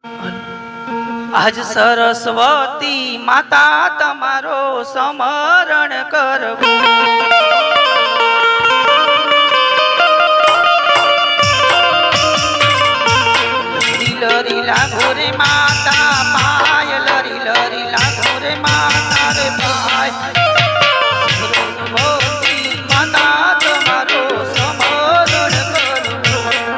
આજ સરસ્વતી માતા તમારો સમરણ કરવું, લરી લાગો રે માતા પાય, લરી લરી લાગો રે માતા રે પાય, સરસ્વતી માતા તમારો સમરણ કરવું.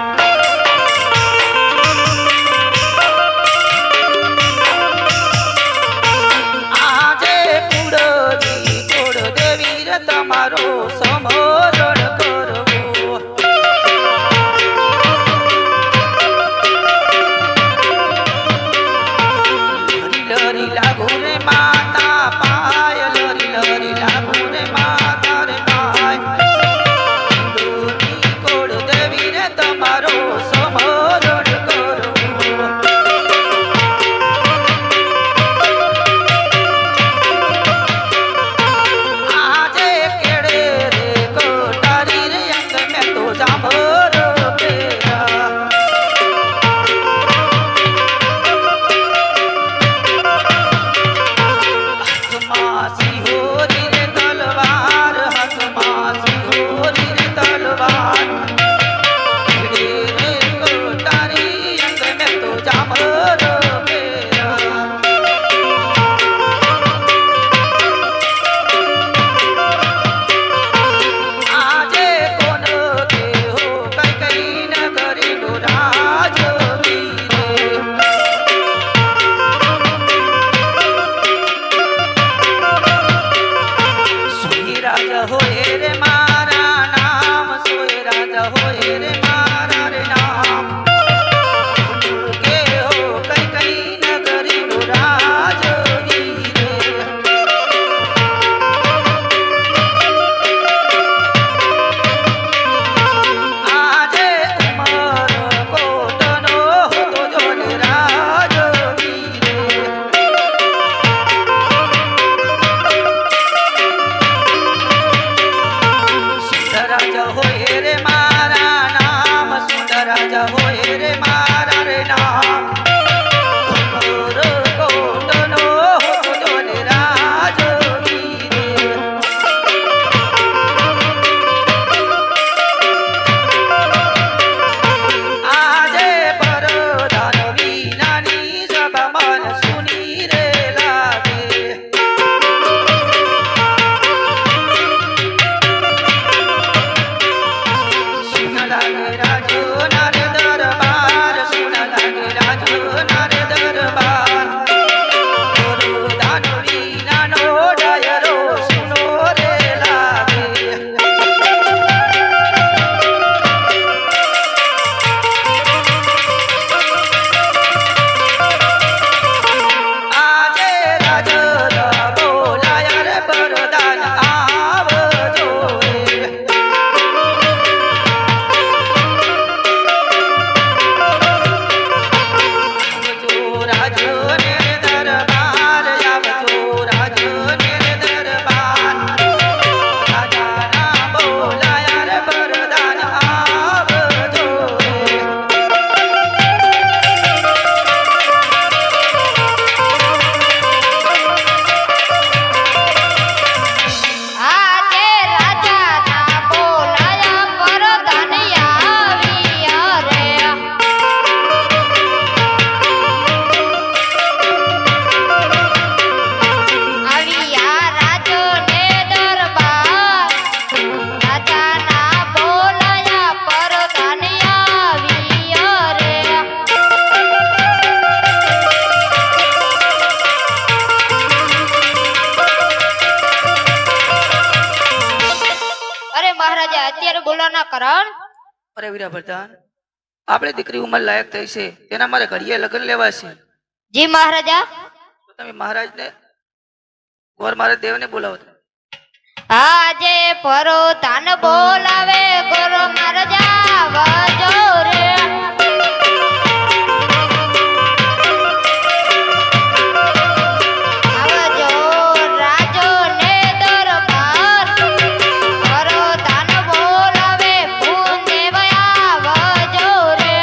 આજે કુળ દેવી રે તમારો સમરણ કરવું. લરી લાગુ રે માતા પાય, લરી લરી લાગુ રે માતા રે પાય, કુળ દેવી રે તમારો સમરણ કરવું. આજે કેડે રે કોટારી રે અંગ મેં તો જામર પેરા, હાથમાં સિહોરી રે તલવાર, હાથમાં સિહોરી રે તલવાર, કેડે રે કોટારી અંગ મેં તો જામર પેરા. આજે કોન કેહો કઈ કઈ નગરી નો રાજવીર, સોય રાજા હોય રે મારા નામ, સોય રાજા હોય રે મારા રે નામ, કેહો કઈ કઈ નગરી નો રાજવીર. આજે ઉમર કોટનો હતો જોન રાજવીર, સુંદર રાજા હોય રે મારા નામ, સુંદર રાજા હોય રે મારા રે નામ, ઉમર કોટનો હતો જોન રાજવીર. આજે પરદાન વિનાની સભા મન સુની રે લાગે, સુન લાગે રાજો નારે દરબાર, સુન લાગે રાજો નારે દરબાર, પરદાન વિનાનો ડાયરો સુનો રે લાગે. આજે રાજલા બોલાયા રે પરદાન આવજો રે, આવજો રાજો ને દરબાર, આવજો રાજો ને દરબાર, રાજાના બોલાયા રે પરદાન આવજો રે. આજે રાજા ના બોલાયા પરદાન આવ્યા રે, આવ્યા રાજો ને દરબાર, રાજા ના બોલાયા પરદાન આવ્યા રે. અરે મહારાજા અત્યારે બોલાના કારણ. અરે વીરા પ્રધાન, આપણે દીકરી ઉંમર લાયક થઈ છે, તેના મારે ઘડીએ લગ્ન લેવા છે. જી મહારાજા. તો તમે મહારાજને ગોર મારે દેવને બોલાવો. આજે પરદાન બોલાવે ગુરુ મહારાજા આવજો રે, આવજો રાજો ને દરબાર, પરદાન બોલાવે ભૂદેવ આવજો રે.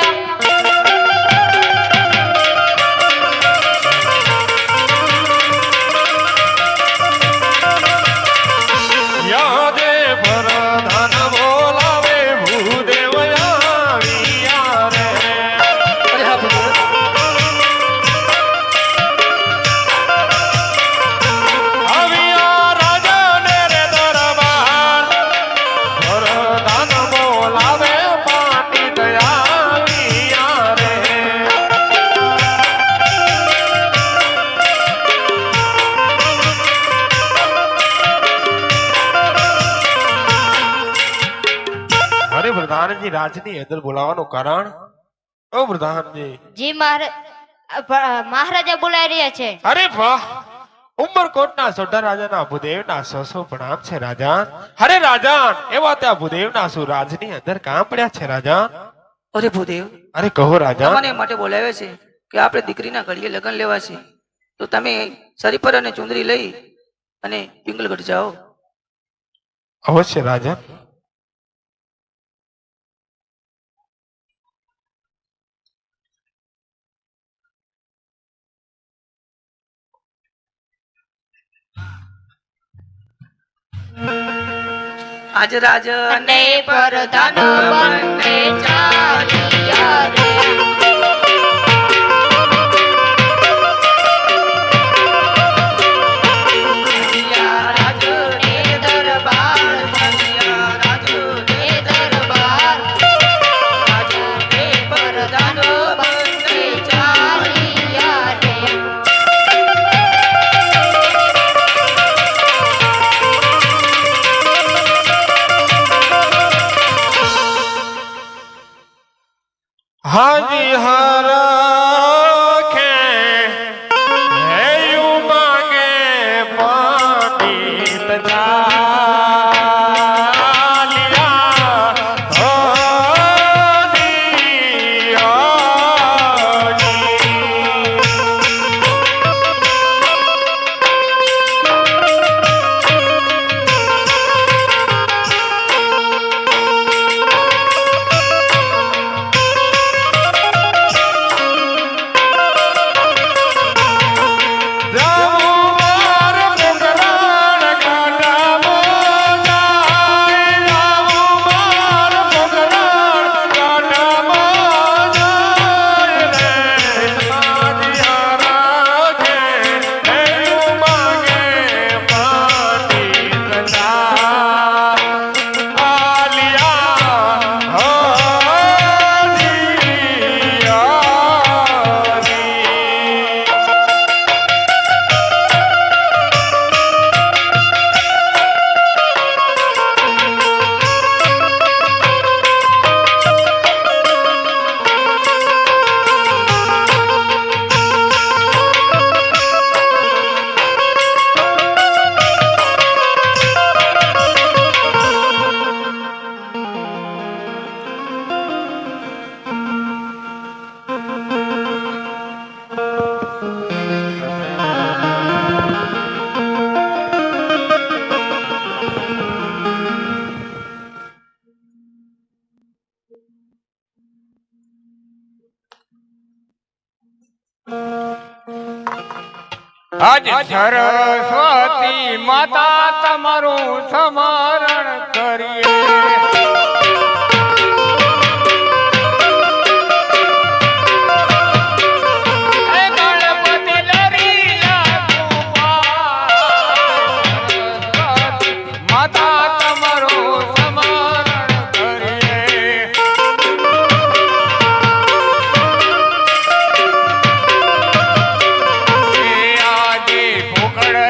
મારી રાજની અંદર બોલાવવાનું કારણ ઓ પ્રધાનજી જી મહારાજા બોલાઈ રહ્યા છે. અરે વાહ ઉમરકોટના સોઢા રાજાના ભૂદેવના સો પ્રણામ છે રાજાન. અરે રાજાન એવા ત્યાં ભૂદેવના શું રાજની અંદર કામ પડ્યા છે રાજાન. અરે ભૂદેવ, અરે કહો રાજા. તમને એ માટે બોલાવે છે કે આપણે દીકરીના ઘડીએ લગ્ન લેવા છે, તો તમે સરીપર અને ચુંદરી લઈ અને પિંગલગઢ જાઓ. અવશ્ય રાજા. આજ રાજ અને પરધાન બંને ચાલ્યા રે. હાજી હરખે હૈયું માંગે પંડિત ચાલ્યા આજ સરસ્વતી માતા તમારું સ્મરણ કરીએ.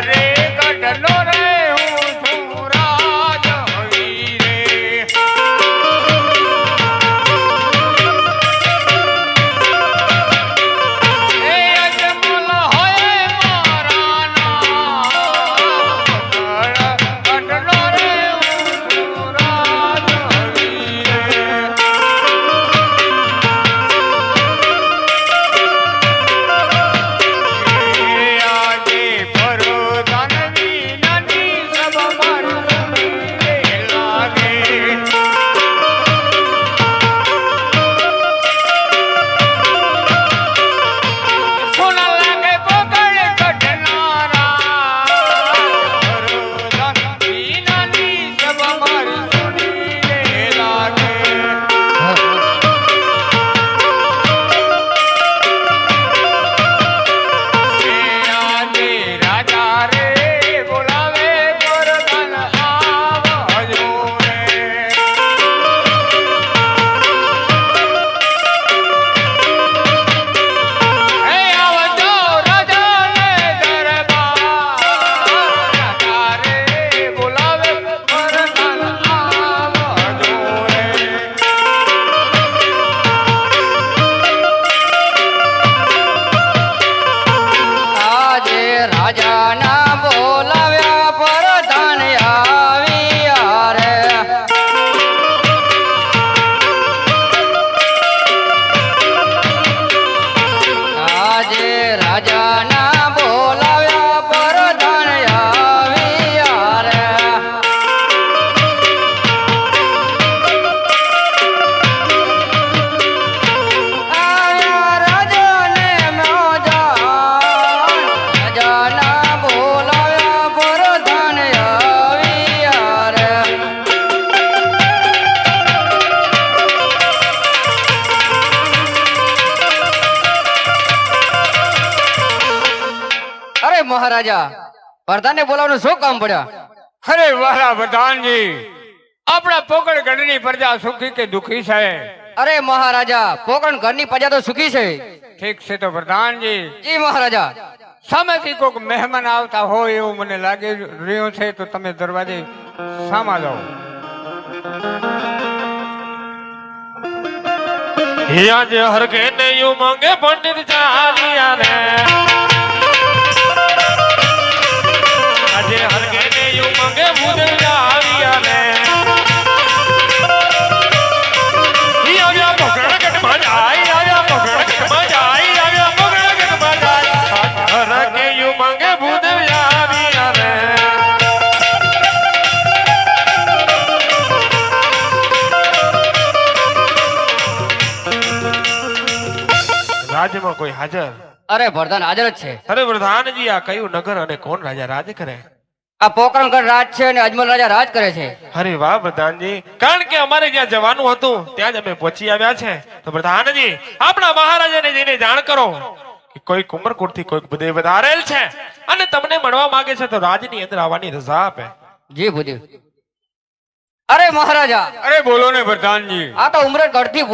રે ગઢનો રે હું છું રાજ હવી રે. મહારાજા, પ્રધાનને બોલાવવાનું શું કામ પડ્યા? અરે વાલા પ્રધાનજી, આપણા પોકળગઢની પ્રજા સુખી કે દુખી છે? અરે મહારાજા, પોકરણ ઘરની પ્રજા તો સુખી છે. ઠીક છે તો પ્રધાનજી, જી મહારાજા. સામેથી કોઈક મહેમાન આવતા હોય એવું મને લાગી રહ્યું છે, તો તમે દરવાજે સામા જાઓ. आज हर के ने यू मांगे पंडित चालिया रे आज हर के ने यू मांगे भूत जाविया रे ये आया पकड़ के मजाई आया पकड़ के मजाई आया पकड़ के मजाई हर के यू मांगे भूत जाविया रे राज्य में कोई हाजर? અરે પ્રધાન હાજર જ છે. अरे प्रधानजी आ कયું नगर અને કોણ રાજા રાજ કરે? આ પોકરણગઢ રાજ છે અને અજમલ રાજા રાજ કરે છે. અરે વાહ પ્રધાનજી, કારણ કે અમારે જ્યાં જવાનું હતું ત્યાં જ અમે પહોંચી આવ્યા છે. તો પ્રધાનજી આપણા મહારાજાને જઈને જાણ કરો કે કોઈ કુંવરકોટ થી કોઈક બધે વધારેલ છે અને તમને મળવા માંગે છે, તો રાજની અંદર આવવાની રજા આપે. જી ભૂદેવ. અરે મહારાજા, અરે બોલો ને પ્રધાનજી. આ તો ઉમરગઢ થી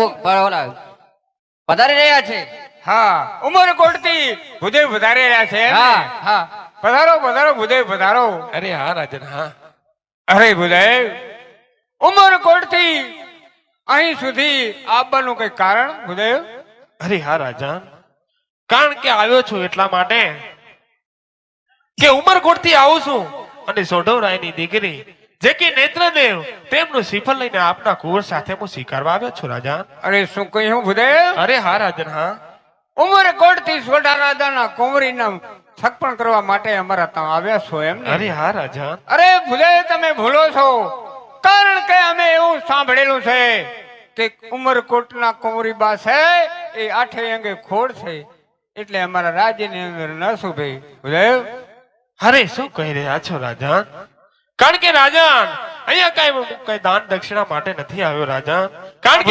પધારી રહ્યા છે. હા, ઉમરકોટથી ભૂદેવ પધારી રહ્યા છે એમ ને? હા હા. પધારો પધારો ભૂદેવ પધારો. અરે હા રાજન હા. અરે ભૂદેવ, ઉમરકોટથી અહીં સુધી આવવાનું કઈ કારણ ભૂદેવ? અરે હા રાજા, કારણ કે આવ્યો છું એટલા માટે કે ઉમરકોટ થી આવું છું અને સોઢવરાયની દીકરી જે કે નેત્રદેવ તેમનું શ્રીફળ લઈને આપના કુંવર સાથે હું સ્વીકારવા આવ્યો છું રાજા. અરે શું કહ્યું ભૂદેવ? અરે હા રાજન હા. ઉમરકોટથી સોઢા રાજાના કુંવરીના છપ્પન કરવા માટે અમારા ત્યાં આવ્યા છો એમ ને? અરે હા રાજા. અરે ભૂદેવ, તમે ભૂલો છો. કારણ કે અમે એવું સાંભળેલું છે કે ઉમરકોટના કુંવરીબા છે એ આઠે અંગે ખોડ છે, એટલે અમારા રાજ્યની અંદર ન શુભે. ભૂદેવ, અરે શું કહી રહ્યા છો રાજા? કારણ કે રાજા અહીંયા કઈ દાન દક્ષિણા માટે નથી આવ્યો રાજા. કારણ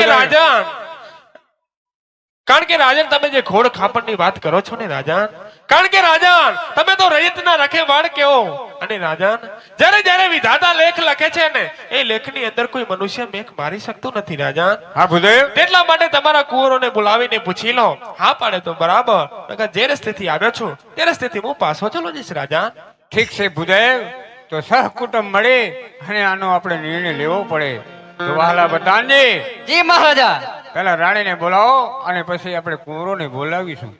કે રાજન તમે જે ખોડ ખાપણની વાત કરો છો ને રાજા, કારણ કે રાજન તમે તો રૈયતના રખેવાળ કેવો. અને રાજન જ્યારે જ્યારે વિધાતા લેખ લખે છે ને એ લેખની અંદર કોઈ મનુષ્ય મેઘ મારી શકતું નથી રાજા. હા ભૂદેવ. એટલા માટે તમારા કુંવરોને બોલાવીને પૂછી લો. હા પાડે તો બરાબર, નકર જે રસ્તેથી આવ્યો છું તે રસ્તેથી હું પાછો ચલો જઈશ રાજા. ઠીક છે ભૂદેવ, તો સહકુટુંબ મળે અને આનો આપણે નિર્ણય લેવો પડે. તો વહાલા પ્રધાનજી, જી મહારાજા. પેલા રાણીને બોલાવો અને પછી આપણે કુંવરોને બોલાવીશું.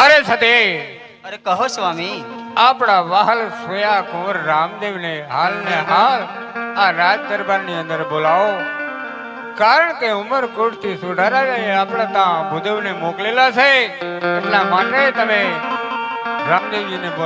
અરે સતે, અરે કહો સ્વામી. આપણા વહાલ સોયા કુંવર રામદેવને હાલ ને હાલ આ રાજ દરબારની અંદર બોલાવો. કારણ કે ઉમરકોટથી સુધારાએ આપણે ત્યાં ભૂદેવને મોકલેલા છે, એટલા માટે તમે રામદેવજીને બોલાવો.